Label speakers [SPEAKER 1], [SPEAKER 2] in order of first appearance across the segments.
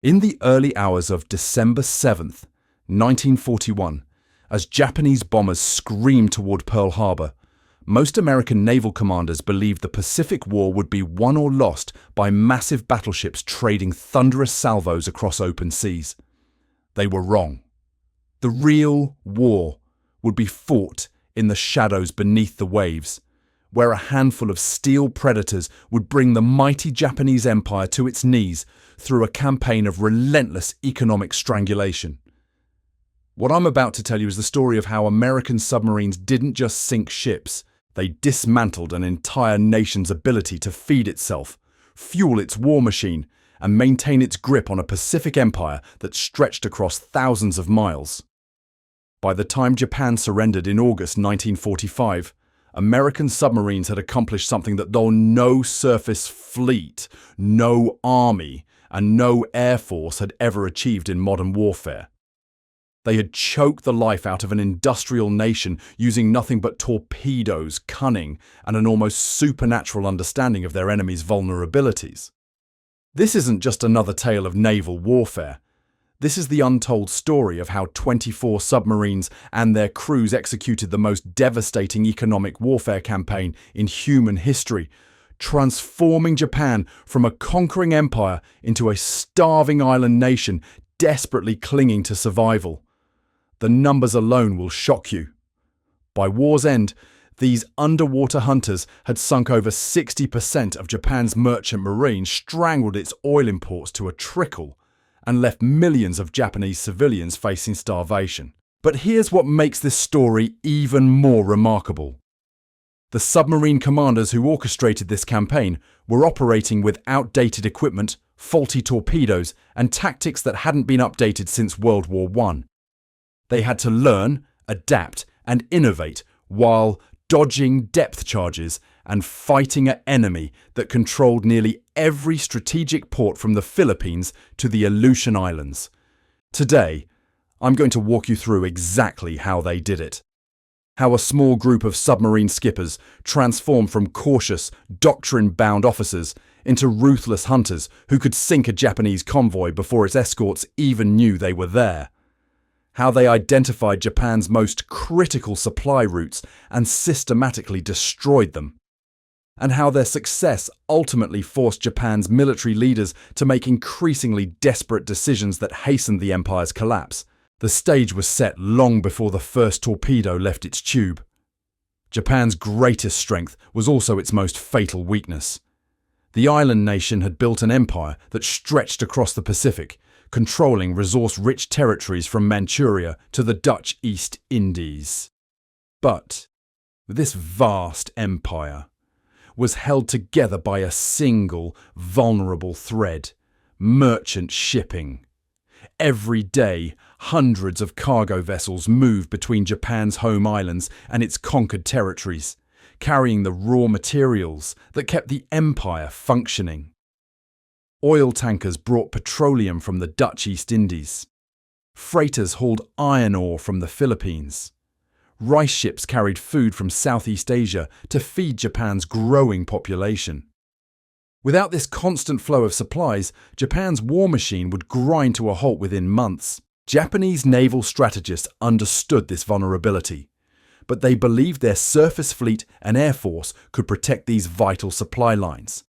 [SPEAKER 1] In the early hours of December 7th, 1941, as Japanese bombers screamed toward Pearl Harbor, most American naval commanders believed the Pacific War would be won or lost by massive battleships trading thunderous salvos across open seas. They were wrong. The real war would be fought in the shadows beneath the waves, where a handful of steel predators would bring the mighty Japanese Empire to its knees through a campaign of relentless economic strangulation. What I'm about to tell you is the story of how American submarines didn't just sink ships, they dismantled an entire nation's ability to feed itself, fuel its war machine, and maintain its grip on a Pacific empire that stretched across thousands of miles. By the time Japan surrendered in August 1945, American submarines had accomplished something that though no surface fleet, no army, and no air force had ever achieved in modern warfare. They had choked the life out of an industrial nation using nothing but torpedoes, cunning, and an almost supernatural understanding of their enemy's vulnerabilities. This isn't just another tale of naval warfare. This is the untold story of how 24 submarines and their crews executed the most devastating economic warfare campaign in human history, transforming Japan from a conquering empire into a starving island nation desperately clinging to survival. The numbers alone will shock you. By war's end, these underwater hunters had sunk over 60% of Japan's merchant marine, strangled its oil imports to a trickle, and left millions of Japanese civilians facing starvation. But here's what makes this story even more remarkable. The submarine commanders who orchestrated this campaign were operating with outdated equipment, faulty torpedoes, and tactics that hadn't been updated since World War I. They had to learn, adapt, and innovate while dodging depth charges and fighting an enemy that controlled nearly every strategic port from the Philippines to the Aleutian Islands. Today, I'm going to walk you through exactly how they did it. How a small group of submarine skippers transformed from cautious, doctrine-bound officers into ruthless hunters who could sink a Japanese convoy before its escorts even knew they were there. How they identified Japan's most critical supply routes and systematically destroyed them. And how their success ultimately forced Japan's military leaders to make increasingly desperate decisions that hastened the empire's collapse. The stage was set long before the first torpedo left its tube. Japan's greatest strength was also its most fatal weakness. The island nation had built an empire that stretched across the Pacific, controlling resource-rich territories from Manchuria to the Dutch East Indies. But this vast empire was held together by a single vulnerable thread: merchant shipping. Every day, hundreds of cargo vessels moved between Japan's home islands and its conquered territories, carrying the raw materials that kept the empire functioning. Oil tankers brought petroleum from the Dutch East Indies. Freighters hauled iron ore from the Philippines. Rice ships carried food from Southeast Asia to feed Japan's growing population. Without this constant flow of supplies, Japan's war machine would grind to a halt within months. Japanese naval strategists understood this vulnerability, but they believed their surface fleet and air force could protect these vital supply lines.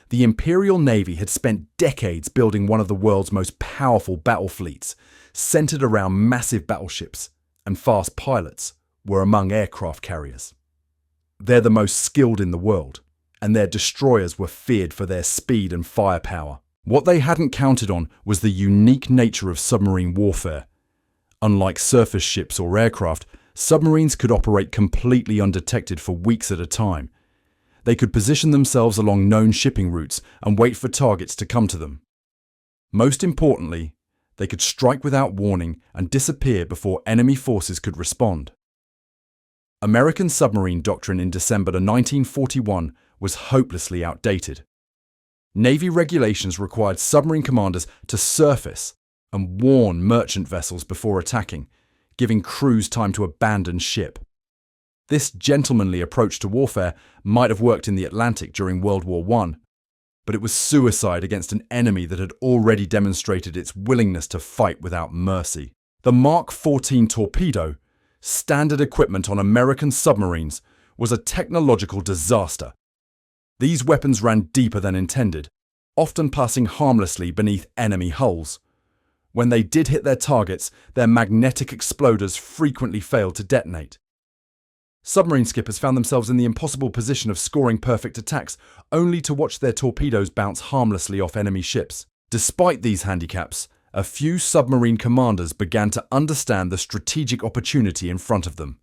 [SPEAKER 1] The Imperial Navy had spent decades building one of the world's most powerful battle fleets, centered around massive battleships, and fast pilots were among aircraft carriers. They're the most skilled in the world, and their destroyers were feared for their speed and firepower. What they hadn't counted on was the unique nature of submarine warfare. Unlike surface ships or aircraft, submarines could operate completely undetected for weeks at a time. They could position themselves along known shipping routes and wait for targets to come to them. Most importantly, they could strike without warning and disappear before enemy forces could respond. American submarine doctrine in December 1941 was hopelessly outdated. Navy regulations required submarine commanders to surface and warn merchant vessels before attacking, giving crews time to abandon ship. This gentlemanly approach to warfare might have worked in the Atlantic during World War I, But it was suicide against an enemy that had already demonstrated its willingness to fight without mercy. The Mark 14 torpedo, standard equipment on American submarines, was a technological disaster. These weapons ran deeper than intended, often passing harmlessly beneath enemy hulls. When they did hit their targets, their magnetic exploders frequently failed to detonate. Submarine skippers found themselves in the impossible position of scoring perfect attacks, only to watch their torpedoes bounce harmlessly off enemy ships. Despite these handicaps, a few submarine commanders began to understand the strategic opportunity in front of them.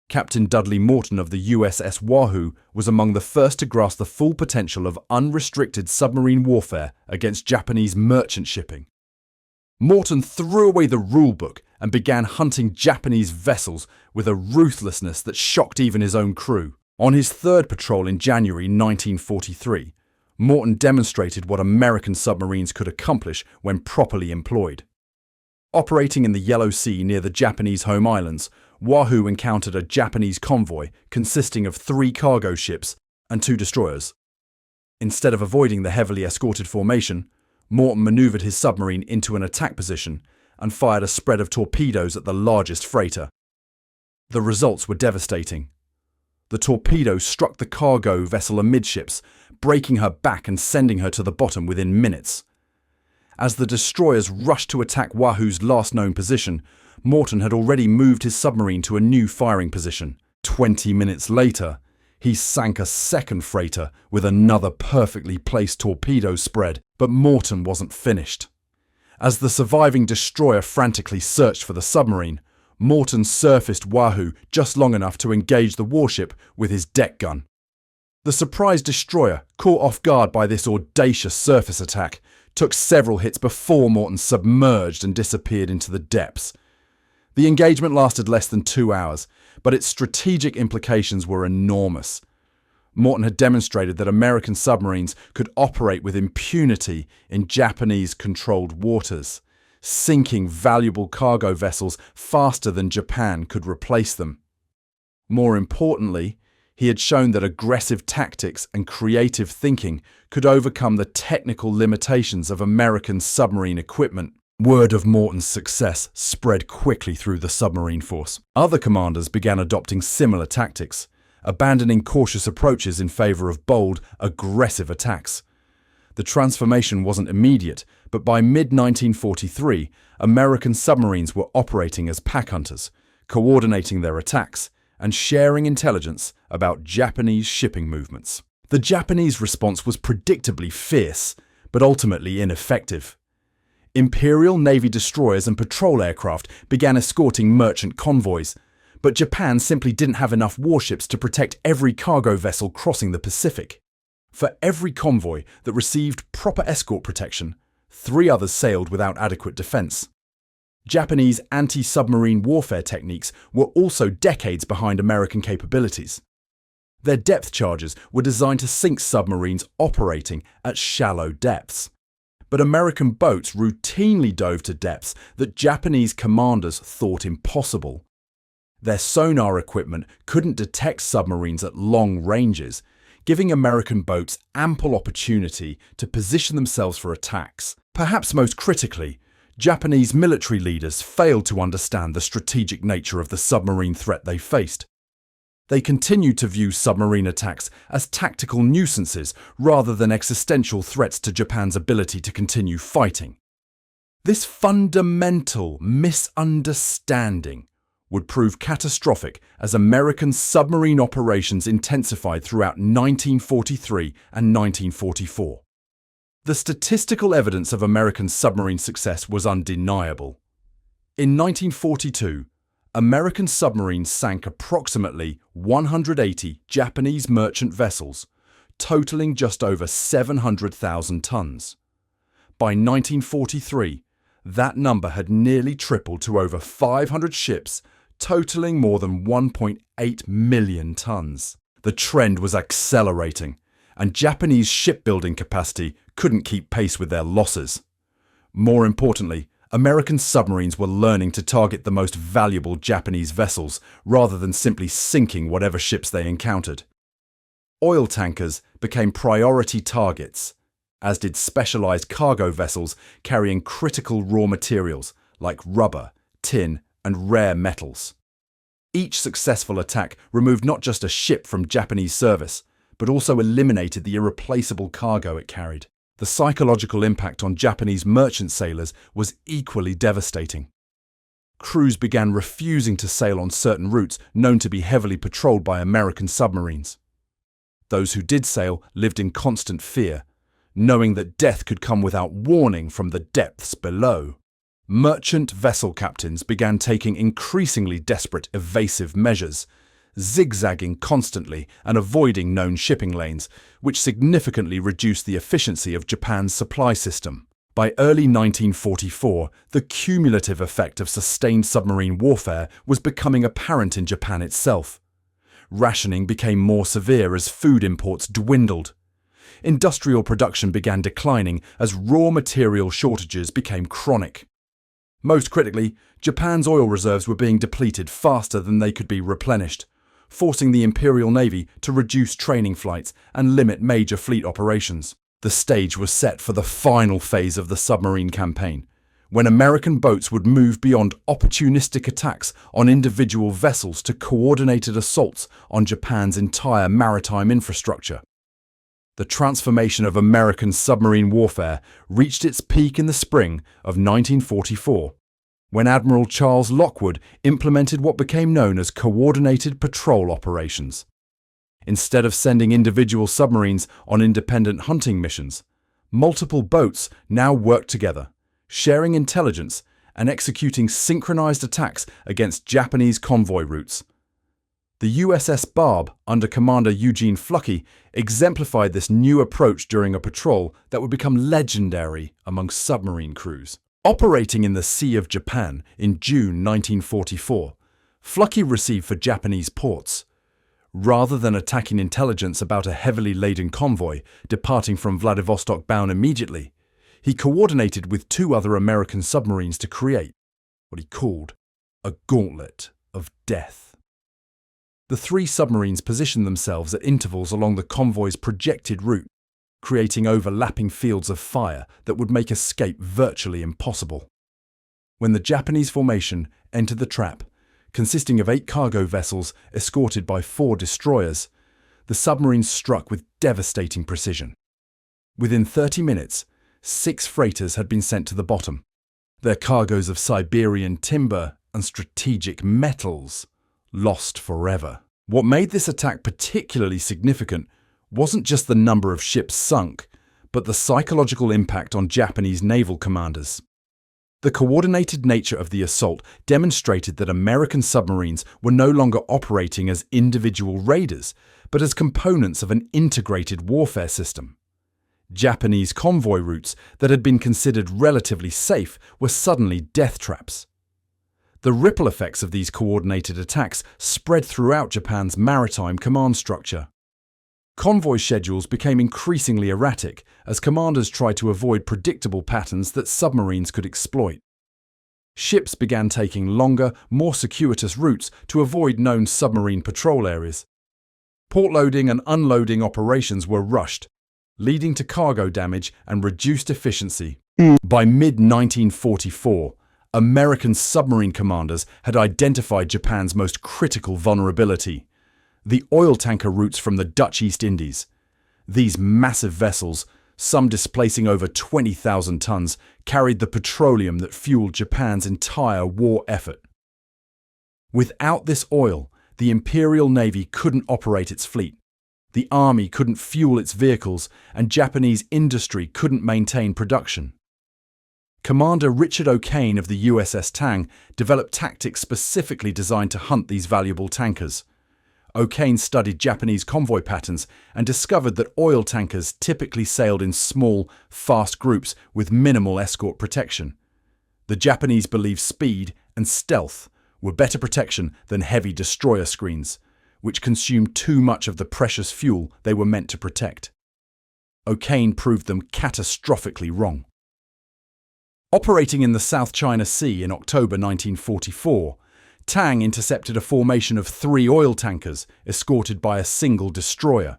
[SPEAKER 1] Captain Dudley Morton of the USS Wahoo was among the first to grasp the full potential of unrestricted submarine warfare against Japanese merchant shipping. Morton threw away the rulebook and began hunting Japanese vessels with a ruthlessness that shocked even his own crew. On his third patrol in January 1943, Morton demonstrated what American submarines could accomplish when properly employed. Operating in the Yellow Sea near the Japanese home islands, Wahoo encountered a Japanese convoy consisting of 3 cargo ships and 2 destroyers. Instead of avoiding the heavily escorted formation, Morton maneuvered his submarine into an attack position and fired a spread of torpedoes at the largest freighter. The results were devastating. The torpedo struck the cargo vessel amidships, breaking her back and sending her to the bottom within minutes. As the destroyers rushed to attack Wahoo's last known position, Morton had already moved his submarine to a new firing position. 20 minutes later, he sank a second freighter with another perfectly placed torpedo spread, but Morton wasn't finished. As the surviving destroyer frantically searched for the submarine, Morton surfaced Wahoo just long enough to engage the warship with his deck gun. The surprised destroyer, caught off guard by this audacious surface attack, took several hits before Morton submerged and disappeared into the depths. The engagement lasted less than 2 hours, but its strategic implications were enormous. Morton had demonstrated that American submarines could operate with impunity in Japanese-controlled waters, sinking valuable cargo vessels faster than Japan could replace them. More importantly, he had shown that aggressive tactics and creative thinking could overcome the technical limitations of American submarine equipment. Word of Morton's success spread quickly through the submarine force. Other commanders began adopting similar tactics, abandoning cautious approaches in favor of bold, aggressive attacks. The transformation wasn't immediate, but by mid-1943, American submarines were operating as pack hunters, coordinating their attacks and sharing intelligence about Japanese shipping movements. The Japanese response was predictably fierce, but ultimately ineffective. Imperial Navy destroyers and patrol aircraft began escorting merchant convoys, but Japan simply didn't have enough warships to protect every cargo vessel crossing the Pacific. For every convoy that received proper escort protection, 3 others sailed without adequate defense. Japanese anti-submarine warfare techniques were also decades behind American capabilities. Their depth charges were designed to sink submarines operating at shallow depths. But American boats routinely dove to depths that Japanese commanders thought impossible. Their sonar equipment couldn't detect submarines at long ranges, giving American boats ample opportunity to position themselves for attacks. Perhaps most critically, Japanese military leaders failed to understand the strategic nature of the submarine threat they faced. They continued to view submarine attacks as tactical nuisances rather than existential threats to Japan's ability to continue fighting. This fundamental misunderstanding would prove catastrophic as American submarine operations intensified throughout 1943 and 1944. The statistical evidence of American submarine success was undeniable. In 1942, American submarines sank approximately 180 Japanese merchant vessels, totaling just over 700,000 tons. By 1943, that number had nearly tripled to over 500 ships, totaling more than 1.8 million tons. The trend was accelerating, and Japanese shipbuilding capacity couldn't keep pace with their losses. More importantly, American submarines were learning to target the most valuable Japanese vessels rather than simply sinking whatever ships they encountered. Oil tankers became priority targets, as did specialized cargo vessels carrying critical raw materials like rubber, tin, and rare metals. Each successful attack removed not just a ship from Japanese service, but also eliminated the irreplaceable cargo it carried. The psychological impact on Japanese merchant sailors was equally devastating. Crews began refusing to sail on certain routes known to be heavily patrolled by American submarines. Those who did sail lived in constant fear, knowing that death could come without warning from the depths below. Merchant vessel captains began taking increasingly desperate evasive measures, zigzagging constantly and avoiding known shipping lanes, which significantly reduced the efficiency of Japan's supply system. By early 1944, the cumulative effect of sustained submarine warfare was becoming apparent in Japan itself. Rationing became more severe as food imports dwindled. Industrial production began declining as raw material shortages became chronic. Most critically, Japan's oil reserves were being depleted faster than they could be replenished, forcing the Imperial Navy to reduce training flights and limit major fleet operations. The stage was set for the final phase of the submarine campaign, when American boats would move beyond opportunistic attacks on individual vessels to coordinated assaults on Japan's entire maritime infrastructure. The transformation of American submarine warfare reached its peak in the spring of 1944, when Admiral Charles Lockwood implemented what became known as coordinated patrol operations. Instead of sending individual submarines on independent hunting missions, multiple boats now worked together, sharing intelligence and executing synchronized attacks against Japanese convoy routes. The USS Barb, under Commander Eugene Fluckey, exemplified this new approach during a patrol that would become legendary among submarine crews. Operating in the Sea of Japan in June 1944, Fluckey received for Japanese ports. Rather than attacking intelligence about a heavily laden convoy departing from Vladivostok bound immediately, he coordinated with two other American submarines to create what he called a gauntlet of death. The three submarines positioned themselves at intervals along the convoy's projected route, creating overlapping fields of fire that would make escape virtually impossible. When the Japanese formation entered the trap, consisting of 8 cargo vessels escorted by 4 destroyers, the submarines struck with devastating precision. Within 30 minutes, 6 freighters had been sent to the bottom, their cargoes of Siberian timber and strategic metals lost forever. What made this attack particularly significant wasn't just the number of ships sunk, but the psychological impact on Japanese naval commanders. The coordinated nature of the assault demonstrated that American submarines were no longer operating as individual raiders, but as components of an integrated warfare system. Japanese convoy routes that had been considered relatively safe were suddenly death traps. The ripple effects of these coordinated attacks spread throughout Japan's maritime command structure. Convoy schedules became increasingly erratic as commanders tried to avoid predictable patterns that submarines could exploit. Ships began taking longer, more circuitous routes to avoid known submarine patrol areas. Port loading and unloading operations were rushed, leading to cargo damage and reduced efficiency. By mid-1944, American submarine commanders had identified Japan's most critical vulnerability: the oil tanker routes from the Dutch East Indies. These massive vessels, some displacing over 20,000 tons, carried the petroleum that fueled Japan's entire war effort. Without this oil, the Imperial Navy couldn't operate its fleet, the army couldn't fuel its vehicles, and Japanese industry couldn't maintain production. Commander Richard O'Kane of the USS Tang developed tactics specifically designed to hunt these valuable tankers. O'Kane studied Japanese convoy patterns and discovered that oil tankers typically sailed in small, fast groups with minimal escort protection. The Japanese believed speed and stealth were better protection than heavy destroyer screens, which consumed too much of the precious fuel they were meant to protect. O'Kane proved them catastrophically wrong. Operating in the South China Sea in October 1944, Tang intercepted a formation of 3 oil tankers escorted by a single destroyer.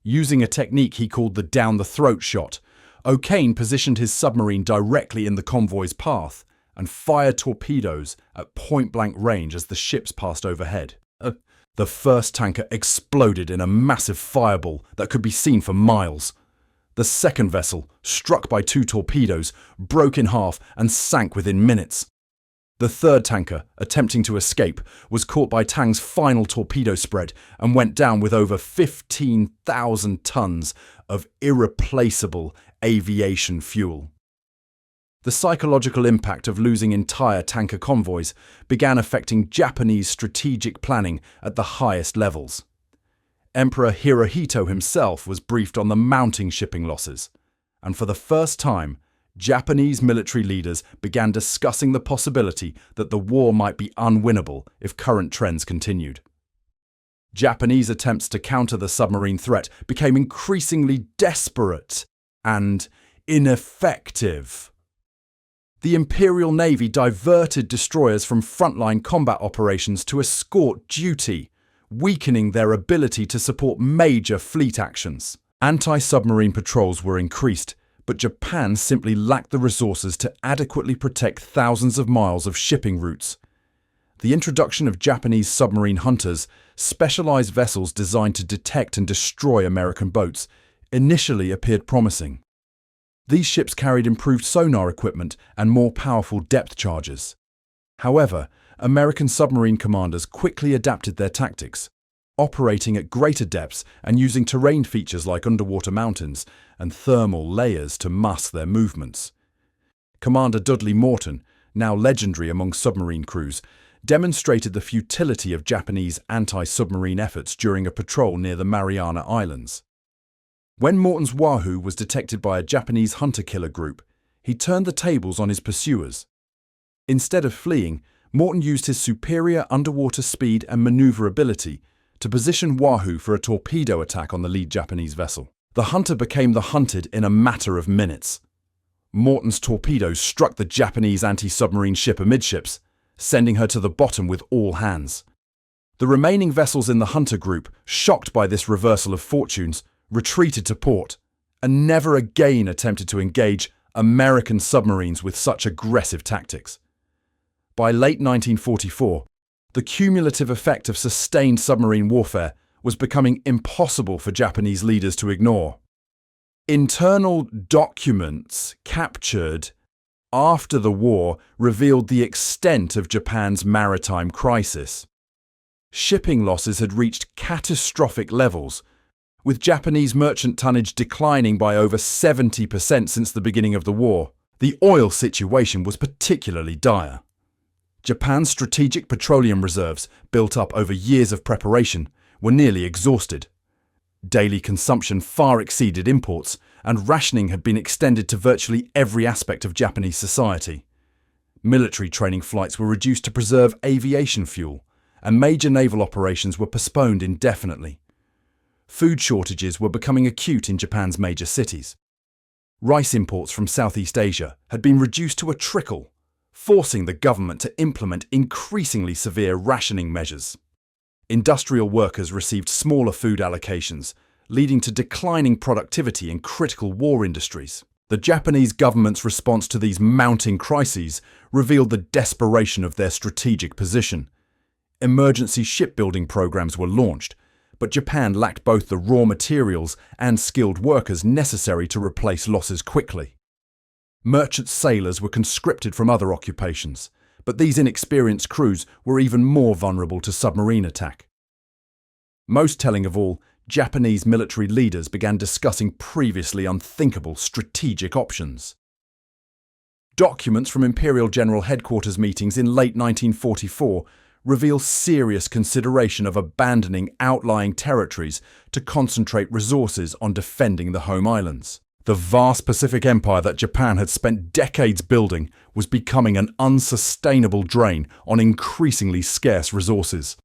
[SPEAKER 1] Using a technique he called the down-the-throat shot, O'Kane positioned his submarine directly in the convoy's path and fired torpedoes at point-blank range as the ships passed overhead. The first tanker exploded in a massive fireball that could be seen for miles. The second vessel, struck by 2 torpedoes, broke in half and sank within minutes. The third tanker, attempting to escape, was caught by Tang's final torpedo spread and went down with over 15,000 tons of irreplaceable aviation fuel. The psychological impact of losing entire tanker convoys began affecting Japanese strategic planning at the highest levels. Emperor Hirohito himself was briefed on the mounting shipping losses, and for the first time, Japanese military leaders began discussing the possibility that the war might be unwinnable if current trends continued. Japanese attempts to counter the submarine threat became increasingly desperate and ineffective. The Imperial Navy diverted destroyers from frontline combat operations to escort duty, weakening their ability to support major fleet actions. Anti-submarine patrols were increased, but Japan simply lacked the resources to adequately protect thousands of miles of shipping routes. The introduction of Japanese submarine hunters, specialized vessels designed to detect and destroy American boats, initially appeared promising. These ships carried improved sonar equipment and more powerful depth charges. However, American submarine commanders quickly adapted their tactics, operating at greater depths and using terrain features like underwater mountains and thermal layers to mask their movements. Commander Dudley Morton, now legendary among submarine crews, demonstrated the futility of Japanese anti-submarine efforts during a patrol near the Mariana Islands. When Morton's Wahoo was detected by a Japanese hunter-killer group, he turned the tables on his pursuers. Instead of fleeing, Morton used his superior underwater speed and maneuverability to position Wahoo for a torpedo attack on the lead Japanese vessel. The hunter became the hunted in a matter of minutes. Morton's torpedoes struck the Japanese anti-submarine ship amidships, sending her to the bottom with all hands. The remaining vessels in the hunter group, shocked by this reversal of fortunes, retreated to port and never again attempted to engage American submarines with such aggressive tactics. By late 1944, the cumulative effect of sustained submarine warfare was becoming impossible for Japanese leaders to ignore. Internal documents captured after the war revealed the extent of Japan's maritime crisis. Shipping losses had reached catastrophic levels, with Japanese merchant tonnage declining by over 70% since the beginning of the war. The oil situation was particularly dire. Japan's strategic petroleum reserves, built up over years of preparation, were nearly exhausted. Daily consumption far exceeded imports, and rationing had been extended to virtually every aspect of Japanese society. Military training flights were reduced to preserve aviation fuel, and major naval operations were postponed indefinitely. Food shortages were becoming acute in Japan's major cities. Rice imports from Southeast Asia had been reduced to a trickle, forcing the government to implement increasingly severe rationing measures. Industrial workers received smaller food allocations, leading to declining productivity in critical war industries. The Japanese government's response to these mounting crises revealed the desperation of their strategic position. Emergency shipbuilding programs were launched, but Japan lacked both the raw materials and skilled workers necessary to replace losses quickly. Merchant sailors were conscripted from other occupations, but these inexperienced crews were even more vulnerable to submarine attack. Most telling of all, Japanese military leaders began discussing previously unthinkable strategic options. Documents from Imperial General Headquarters meetings in late 1944 reveal serious consideration of abandoning outlying territories to concentrate resources on defending the home islands. The vast Pacific Empire that Japan had spent decades building was becoming an unsustainable drain on increasingly scarce resources.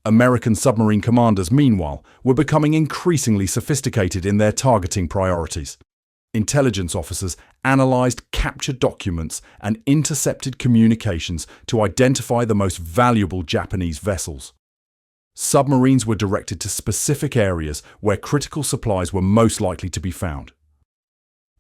[SPEAKER 1] American submarine commanders, meanwhile, were becoming increasingly sophisticated in their targeting priorities. Intelligence officers analyzed captured documents and intercepted communications to identify the most valuable Japanese vessels. Submarines were directed to specific areas where critical supplies were most likely to be found.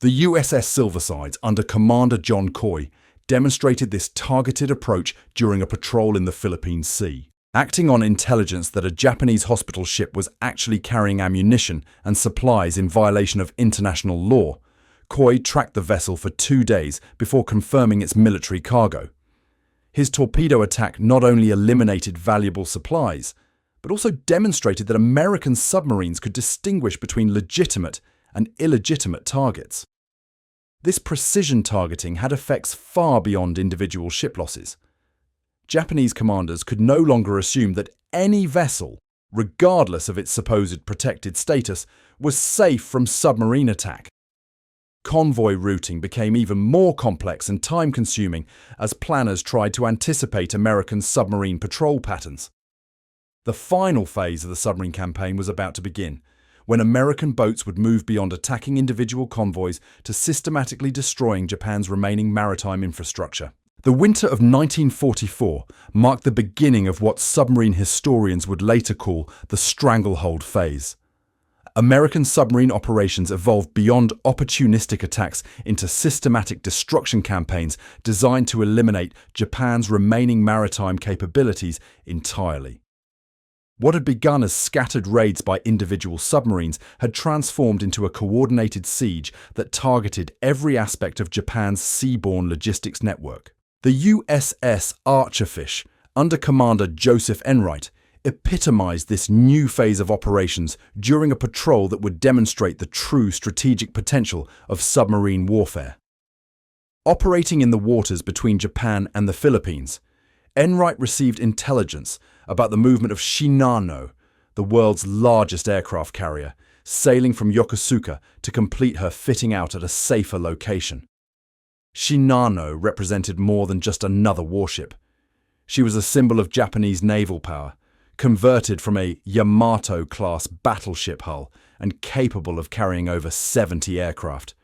[SPEAKER 1] The USS Silversides, under Commander John Coy, demonstrated this targeted approach during a patrol in the Philippine Sea. Acting on intelligence that a Japanese hospital ship was actually carrying ammunition and supplies in violation of international law, Coy tracked the vessel for 2 days before confirming its military cargo. His torpedo attack not only eliminated valuable supplies, but also demonstrated that American submarines could distinguish between legitimate and illegitimate targets. This precision targeting had effects far beyond individual ship losses. Japanese commanders could no longer assume that any vessel, regardless of its supposed protected status, was safe from submarine attack. Convoy routing became even more complex and time-consuming as planners tried to anticipate American submarine patrol patterns. The final phase of the submarine campaign was about to begin, when American boats would move beyond attacking individual convoys to systematically destroying Japan's remaining maritime infrastructure. The winter of 1944 marked the beginning of what submarine historians would later call the stranglehold phase. American submarine operations evolved beyond opportunistic attacks into systematic destruction campaigns designed to eliminate Japan's remaining maritime capabilities entirely. What had begun as scattered raids by individual submarines had transformed into a coordinated siege that targeted every aspect of Japan's seaborne logistics network. The USS Archerfish, under Commander Joseph Enright, epitomized this new phase of operations during a patrol that would demonstrate the true strategic potential of submarine warfare. Operating in the waters between Japan and the Philippines, Enright received intelligence about the movement of Shinano, the world's largest aircraft carrier, sailing from Yokosuka to complete her fitting out at a safer location. Shinano represented more than just another warship. She was a symbol of Japanese naval power, converted from a Yamato-class battleship hull and capable of carrying over 70 aircraft.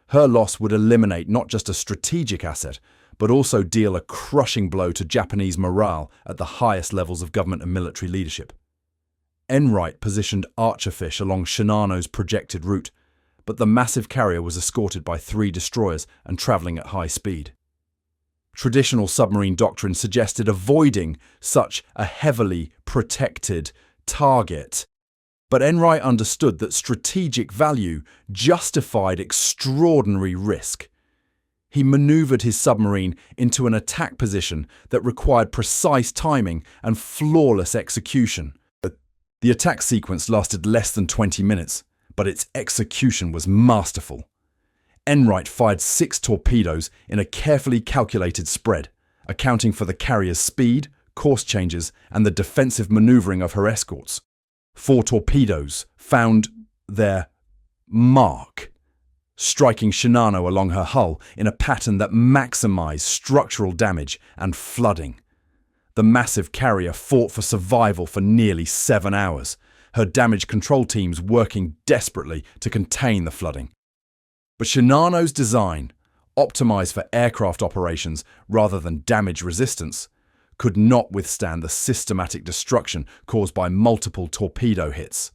[SPEAKER 1] Her loss would eliminate not just a strategic asset, but also deal a crushing blow to Japanese morale at the highest levels of government and military leadership. Enright positioned Archerfish along Shinano's projected route, but the massive carrier was escorted by 3 destroyers and travelling at high speed. Traditional submarine doctrine suggested avoiding such a heavily protected target, but Enright understood that strategic value justified extraordinary risk. He manoeuvred his submarine into an attack position that required precise timing and flawless execution. The attack sequence lasted less than 20 minutes, but its execution was masterful. Enright fired 6 torpedoes in a carefully calculated spread, accounting for the carrier's speed, course changes, and the defensive maneuvering of her escorts. 4 torpedoes found their mark, striking Shinano along her hull in a pattern that maximized structural damage and flooding. The massive carrier fought for survival for nearly 7 hours, her damage control teams working desperately to contain the flooding. But Shinano's design, optimized for aircraft operations rather than damage resistance, could not withstand the systematic destruction caused by multiple torpedo hits.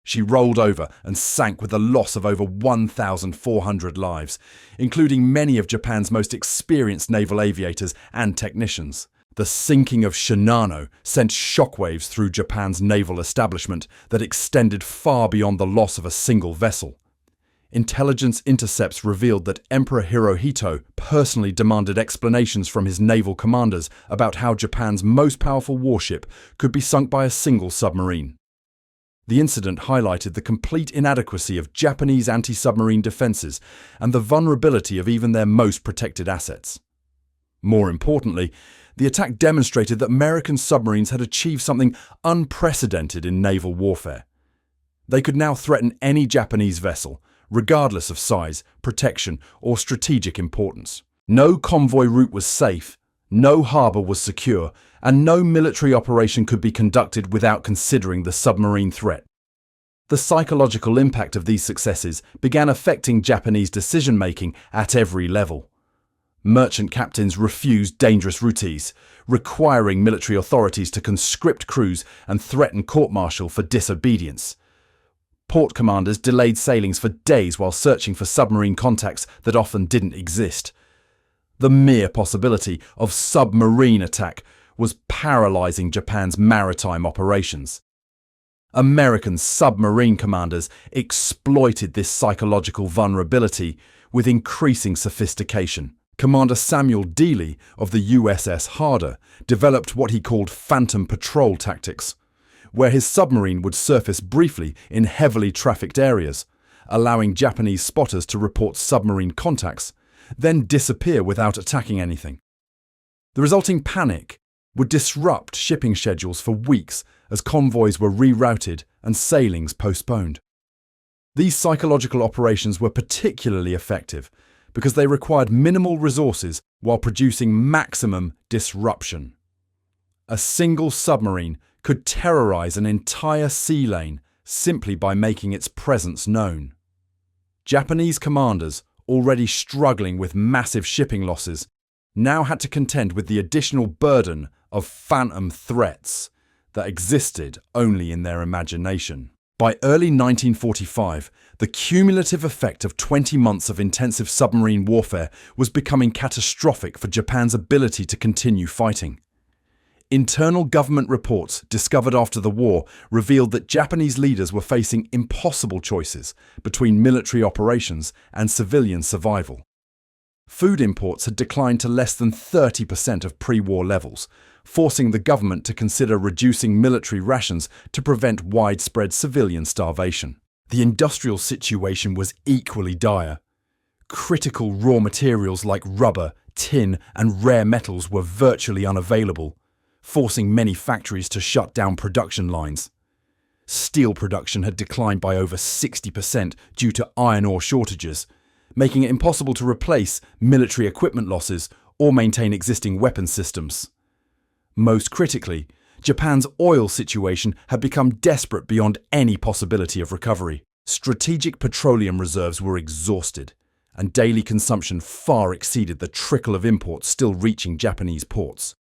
[SPEAKER 1] She rolled over and sank with the loss of over 1,400 lives, including many of Japan's most experienced naval aviators and technicians. The sinking of Shinano sent shockwaves through Japan's naval establishment that extended far beyond the loss of a single vessel. Intelligence intercepts revealed that Emperor Hirohito personally demanded explanations from his naval commanders about how Japan's most powerful warship could be sunk by a single submarine. The incident highlighted the complete inadequacy of Japanese anti-submarine defenses and the vulnerability of even their most protected assets. More importantly, the attack demonstrated that American submarines had achieved something unprecedented in naval warfare. They could now threaten any Japanese vessel, regardless of size, protection, or strategic importance. No convoy route was safe, no harbour was secure, and no military operation could be conducted without considering the submarine threat. The psychological impact of these successes began affecting Japanese decision-making at every level. Merchant captains refused dangerous routes, requiring military authorities to conscript crews and threaten court-martial for disobedience. Port commanders delayed sailings for days while searching for submarine contacts that often didn't exist. The mere possibility of submarine attack was paralyzing Japan's maritime operations. American submarine commanders exploited this psychological vulnerability with increasing sophistication. Commander Samuel Dealey of the USS Harder developed what he called phantom patrol tactics, where his submarine would surface briefly in heavily trafficked areas, allowing Japanese spotters to report submarine contacts, then disappear without attacking anything. The resulting panic would disrupt shipping schedules for weeks as convoys were rerouted and sailings postponed. These psychological operations were particularly effective because they required minimal resources while producing maximum disruption. A single submarine could terrorize an entire sea lane simply by making its presence known. Japanese commanders, already struggling with massive shipping losses, now had to contend with the additional burden of phantom threats that existed only in their imagination. By early 1945, the cumulative effect of 20 months of intensive submarine warfare was becoming catastrophic for Japan's ability to continue fighting. Internal government reports discovered after the war revealed that Japanese leaders were facing impossible choices between military operations and civilian survival. Food imports had declined to less than 30% of pre-war levels, forcing the government to consider reducing military rations to prevent widespread civilian starvation. The industrial situation was equally dire. Critical raw materials like rubber, tin, and rare metals were virtually unavailable, forcing many factories to shut down production lines. Steel production had declined by over 60% due to iron ore shortages, making it impossible to replace military equipment losses or maintain existing weapon systems. Most critically, Japan's oil situation had become desperate beyond any possibility of recovery. Strategic petroleum reserves were exhausted, and daily consumption far exceeded the trickle of imports still reaching Japanese ports.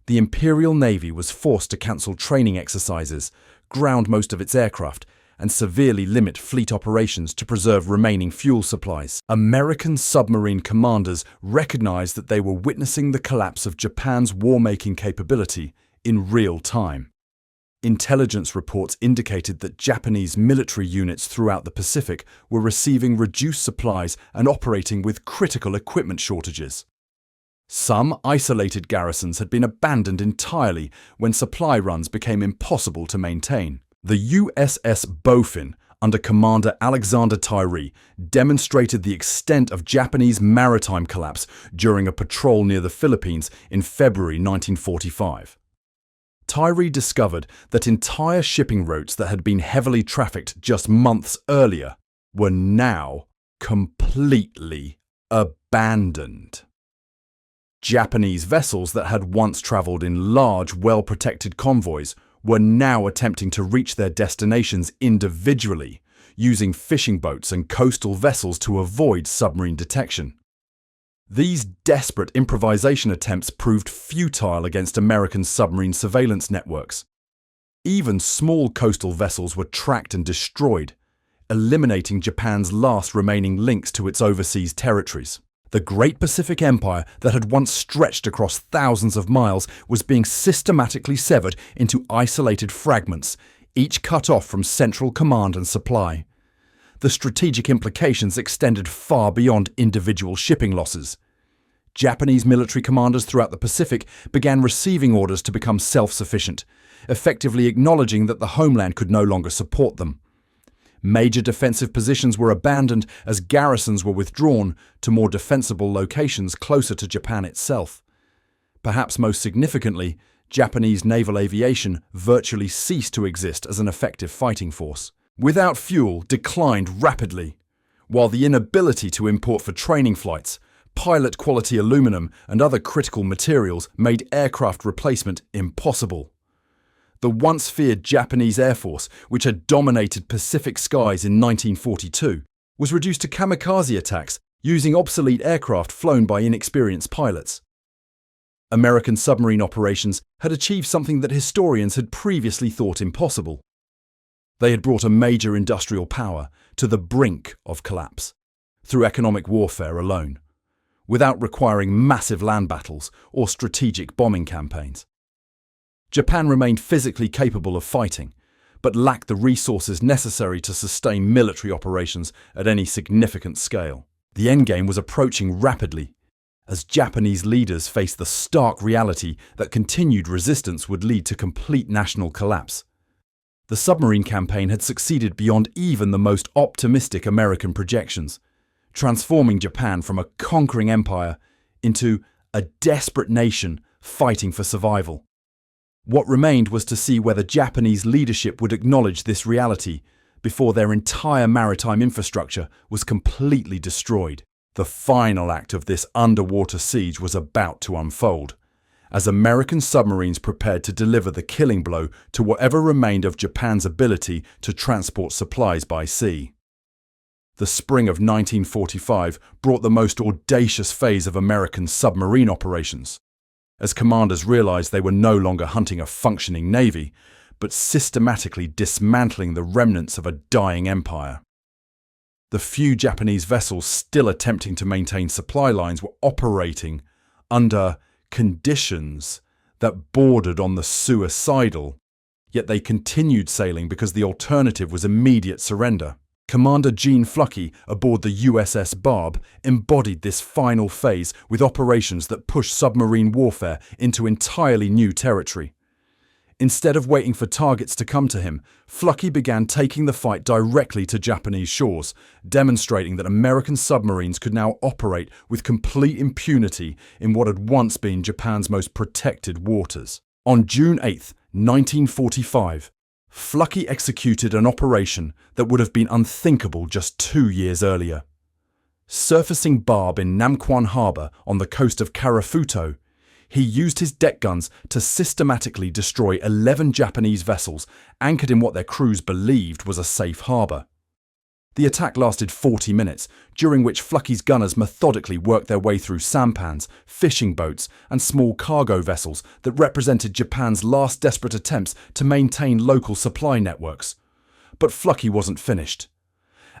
[SPEAKER 1] The Imperial Navy was forced to cancel training exercises, ground most of its aircraft, and severely limit fleet operations to preserve remaining fuel supplies. American submarine commanders recognized that they were witnessing the collapse of Japan's war-making capability in real time. Intelligence reports indicated that Japanese military units throughout the Pacific were receiving reduced supplies and operating with critical equipment shortages. Some isolated garrisons had been abandoned entirely when supply runs became impossible to maintain. The USS Bowfin, under Commander Alexander Tyree, demonstrated the extent of Japanese maritime collapse during a patrol near the Philippines in February 1945. Tyree discovered that entire shipping routes that had been heavily trafficked just months earlier were now completely abandoned. Japanese vessels that had once traveled in large, well-protected convoys were now attempting to reach their destinations individually, using fishing boats and coastal vessels to avoid submarine detection. These desperate improvisation attempts proved futile against American submarine surveillance networks. Even small coastal vessels were tracked and destroyed, eliminating Japan's last remaining links to its overseas territories. The Great Pacific Empire that had once stretched across thousands of miles was being systematically severed into isolated fragments, each cut off from central command and supply. The strategic implications extended far beyond individual shipping losses. Japanese military commanders throughout the Pacific began receiving orders to become self-sufficient, effectively acknowledging that the homeland could no longer support them. Major defensive positions were abandoned as garrisons were withdrawn to more defensible locations closer to Japan itself. Perhaps most significantly, Japanese naval aviation virtually ceased to exist as an effective fighting force. Without fuel declined rapidly, while the inability to import for training flights, pilot-quality aluminum and other critical materials made aircraft replacement impossible. The once feared Japanese Air Force, which had dominated Pacific skies in 1942, was reduced to kamikaze attacks using obsolete aircraft flown by inexperienced pilots. American submarine operations had achieved something that historians had previously thought impossible. They had brought a major industrial power to the brink of collapse through economic warfare alone, without requiring massive land battles or strategic bombing campaigns. Japan remained physically capable of fighting, but lacked the resources necessary to sustain military operations at any significant scale. The endgame was approaching rapidly, as Japanese leaders faced the stark reality that continued resistance would lead to complete national collapse. The submarine campaign had succeeded beyond even the most optimistic American projections, transforming Japan from a conquering empire into a desperate nation fighting for survival. What remained was to see whether Japanese leadership would acknowledge this reality before their entire maritime infrastructure was completely destroyed. The final act of this underwater siege was about to unfold, as American submarines prepared to deliver the killing blow to whatever remained of Japan's ability to transport supplies by sea. The spring of 1945 brought the most audacious phase of American submarine operations, as commanders realized they were no longer hunting a functioning navy, but systematically dismantling the remnants of a dying empire. The few Japanese vessels still attempting to maintain supply lines were operating under conditions that bordered on the suicidal, yet they continued sailing because the alternative was immediate surrender. Commander Gene Fluckey aboard the USS Barb embodied this final phase with operations that pushed submarine warfare into entirely new territory. Instead of waiting for targets to come to him, Fluckey began taking the fight directly to Japanese shores, demonstrating that American submarines could now operate with complete impunity in what had once been Japan's most protected waters. On June 8, 1945, Fluckey executed an operation that would have been unthinkable just 2 years earlier. Surfacing Barb in Namquan Harbor on the coast of Karafuto, he used his deck guns to systematically destroy 11 Japanese vessels anchored in what their crews believed was a safe harbor. The attack lasted 40 minutes, during which Fluckey's gunners methodically worked their way through sampans, fishing boats, and small cargo vessels that represented Japan's last desperate attempts to maintain local supply networks. But Fluckey wasn't finished.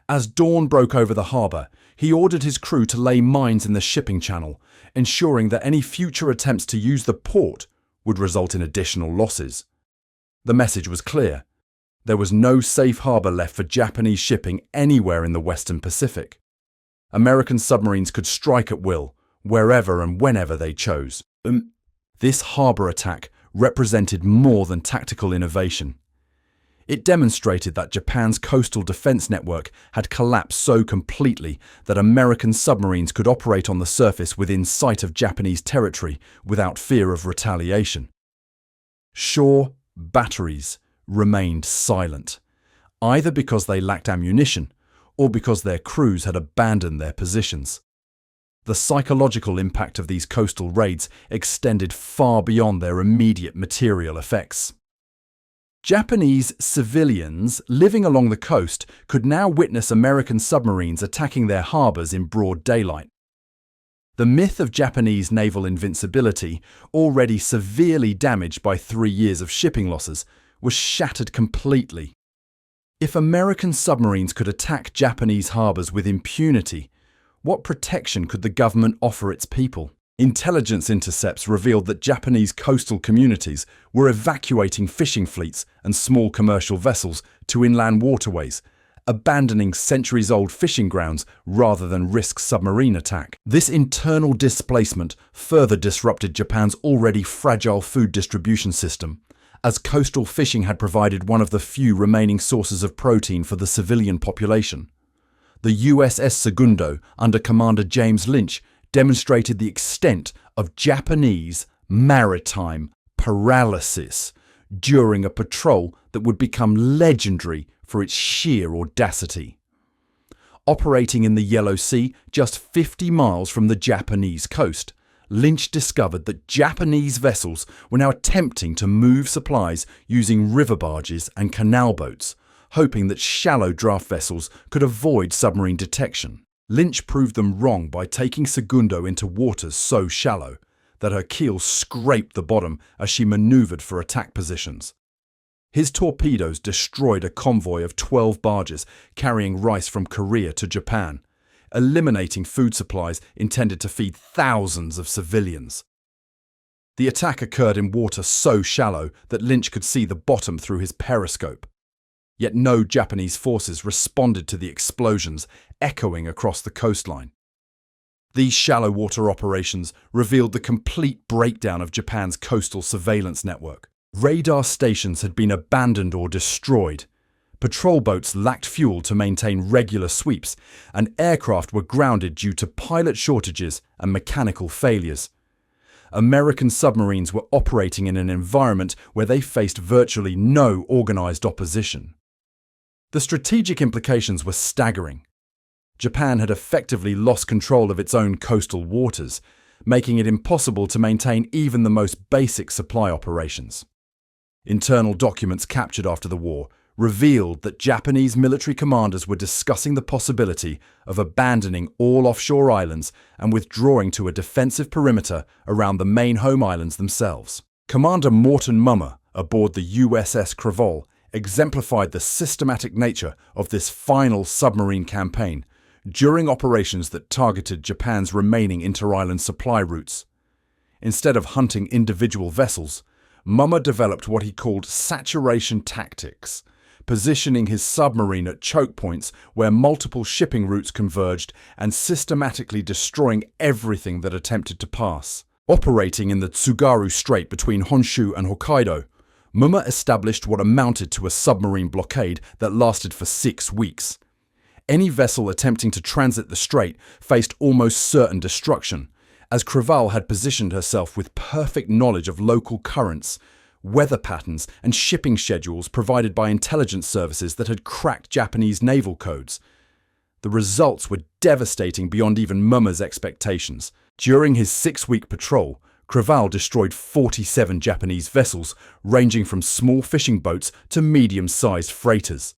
[SPEAKER 1] As dawn broke over the harbor, he ordered his crew to lay mines in the shipping channel, ensuring that any future attempts to use the port would result in additional losses. The message was clear. There was no safe harbor left for Japanese shipping anywhere in the Western Pacific. American submarines could strike at will, wherever and whenever they chose. This harbor attack represented more than tactical innovation. It demonstrated that Japan's coastal defense network had collapsed so completely that American submarines could operate on the surface within sight of Japanese territory without fear of retaliation. Shore batteries remained silent, either because they lacked ammunition or because their crews had abandoned their positions. The psychological impact of these coastal raids extended far beyond their immediate material effects. Japanese civilians living along the coast could now witness American submarines attacking their harbors in broad daylight. The myth of Japanese naval invincibility, already severely damaged by 3 years of shipping losses, was shattered completely. If American submarines could attack Japanese harbors with impunity, what protection could the government offer its people? Intelligence intercepts revealed that Japanese coastal communities were evacuating fishing fleets and small commercial vessels to inland waterways, abandoning centuries-old fishing grounds rather than risk submarine attack. This internal displacement further disrupted Japan's already fragile food distribution system, as coastal fishing had provided one of the few remaining sources of protein for the civilian population. The USS Segundo, under Commander James Lynch, demonstrated the extent of Japanese maritime paralysis during a patrol that would become legendary for its sheer audacity. Operating in the Yellow Sea, just 50 miles from the Japanese coast, Lynch discovered that Japanese vessels were now attempting to move supplies using river barges and canal boats, hoping that shallow draft vessels could avoid submarine detection. Lynch proved them wrong by taking Segundo into waters so shallow that her keel scraped the bottom as she maneuvered for attack positions. His torpedoes destroyed a convoy of 12 barges carrying rice from Korea to Japan, eliminating food supplies intended to feed thousands of civilians. The attack occurred in water so shallow that Lynch could see the bottom through his periscope. Yet no Japanese forces responded to the explosions echoing across the coastline. These shallow water operations revealed the complete breakdown of Japan's coastal surveillance network. Radar stations had been abandoned or destroyed. Patrol boats lacked fuel to maintain regular sweeps, and aircraft were grounded due to pilot shortages and mechanical failures. American submarines were operating in an environment where they faced virtually no organized opposition. The strategic implications were staggering. Japan had effectively lost control of its own coastal waters, making it impossible to maintain even the most basic supply operations. Internal documents captured after the war revealed that Japanese military commanders were discussing the possibility of abandoning all offshore islands and withdrawing to a defensive perimeter around the main home islands themselves. Commander Morton Mummer, aboard the USS Naval, exemplified the systematic nature of this final submarine campaign during operations that targeted Japan's remaining inter-island supply routes. Instead of hunting individual vessels, Mummer developed what he called saturation tactics, positioning his submarine at choke points where multiple shipping routes converged and systematically destroying everything that attempted to pass. Operating in the Tsugaru Strait between Honshu and Hokkaido, Mummer established what amounted to a submarine blockade that lasted for 6 weeks. Any vessel attempting to transit the strait faced almost certain destruction, as Naval had positioned herself with perfect knowledge of local currents, weather patterns, and shipping schedules provided by intelligence services that had cracked Japanese naval codes. The results were devastating beyond even Mummer's expectations. During his 6-week patrol, Naval destroyed 47 Japanese vessels, ranging from small fishing boats to medium-sized freighters.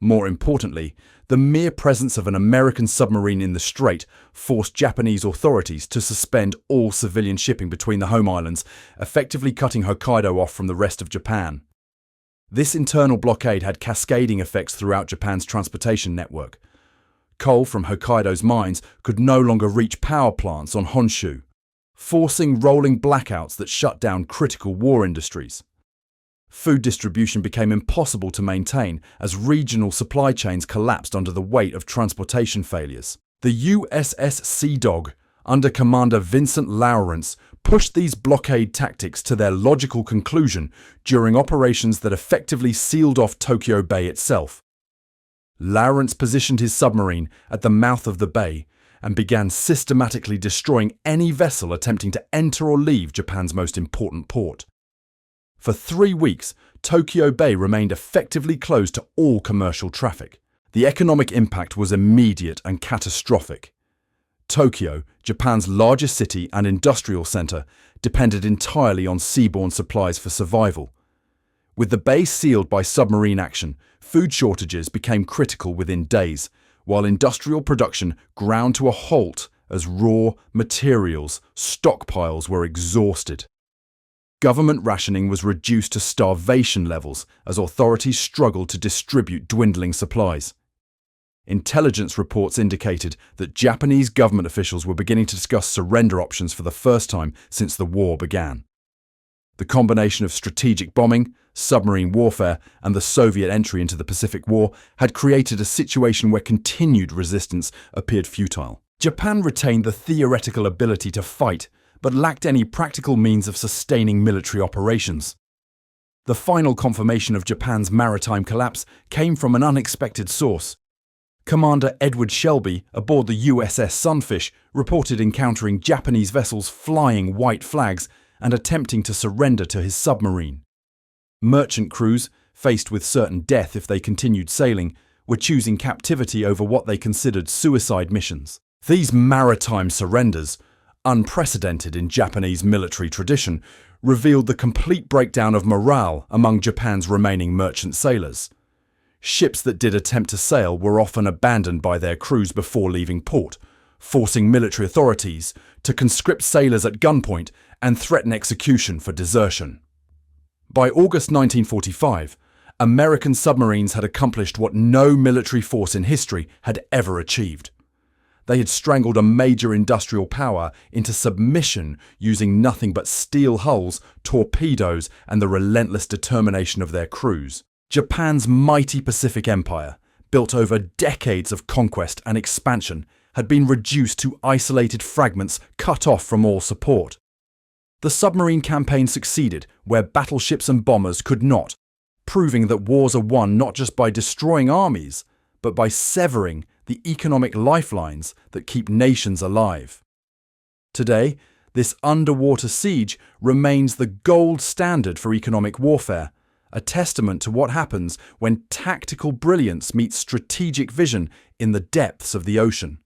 [SPEAKER 1] More importantly, the mere presence of an American submarine in the strait forced Japanese authorities to suspend all civilian shipping between the home islands, effectively cutting Hokkaido off from the rest of Japan. This internal blockade had cascading effects throughout Japan's transportation network. Coal from Hokkaido's mines could no longer reach power plants on Honshu, forcing rolling blackouts that shut down critical war industries. Food distribution became impossible to maintain as regional supply chains collapsed under the weight of transportation failures. The USS Sea Dog, under Commander Vincent Lawrence, pushed these blockade tactics to their logical conclusion during operations that effectively sealed off Tokyo Bay itself. Lawrence positioned his submarine at the mouth of the bay and began systematically destroying any vessel attempting to enter or leave Japan's most important port. For 3 weeks, Tokyo Bay remained effectively closed to all commercial traffic. The economic impact was immediate and catastrophic. Tokyo, Japan's largest city and industrial center, depended entirely on seaborne supplies for survival. With the bay sealed by submarine action, food shortages became critical within days, while industrial production ground to a halt as raw materials stockpiles were exhausted. Government rationing was reduced to starvation levels as authorities struggled to distribute dwindling supplies. Intelligence reports indicated that Japanese government officials were beginning to discuss surrender options for the first time since the war began. The combination of strategic bombing, submarine warfare, and the Soviet entry into the Pacific War had created a situation where continued resistance appeared futile. Japan retained the theoretical ability to fight, but lacked any practical means of sustaining military operations. The final confirmation of Japan's maritime collapse came from an unexpected source. Commander Edward Shelby, aboard the USS Sunfish, reported encountering Japanese vessels flying white flags and attempting to surrender to his submarine. Merchant crews, faced with certain death if they continued sailing, were choosing captivity over what they considered suicide missions. These maritime surrenders, unprecedented in Japanese military tradition, revealed the complete breakdown of morale among Japan's remaining merchant sailors. Ships that did attempt to sail were often abandoned by their crews before leaving port, forcing military authorities to conscript sailors at gunpoint and threaten execution for desertion. By August 1945, American submarines had accomplished what no military force in history had ever achieved. They had strangled a major industrial power into submission using nothing but steel hulls, torpedoes, and the relentless determination of their crews. Japan's mighty Pacific Empire, built over decades of conquest and expansion, had been reduced to isolated fragments cut off from all support. The submarine campaign succeeded where battleships and bombers could not, proving that wars are won not just by destroying armies, but by severing the economic lifelines that keep nations alive. Today, this underwater siege remains the gold standard for economic warfare, a testament to what happens when tactical brilliance meets strategic vision in the depths of the ocean.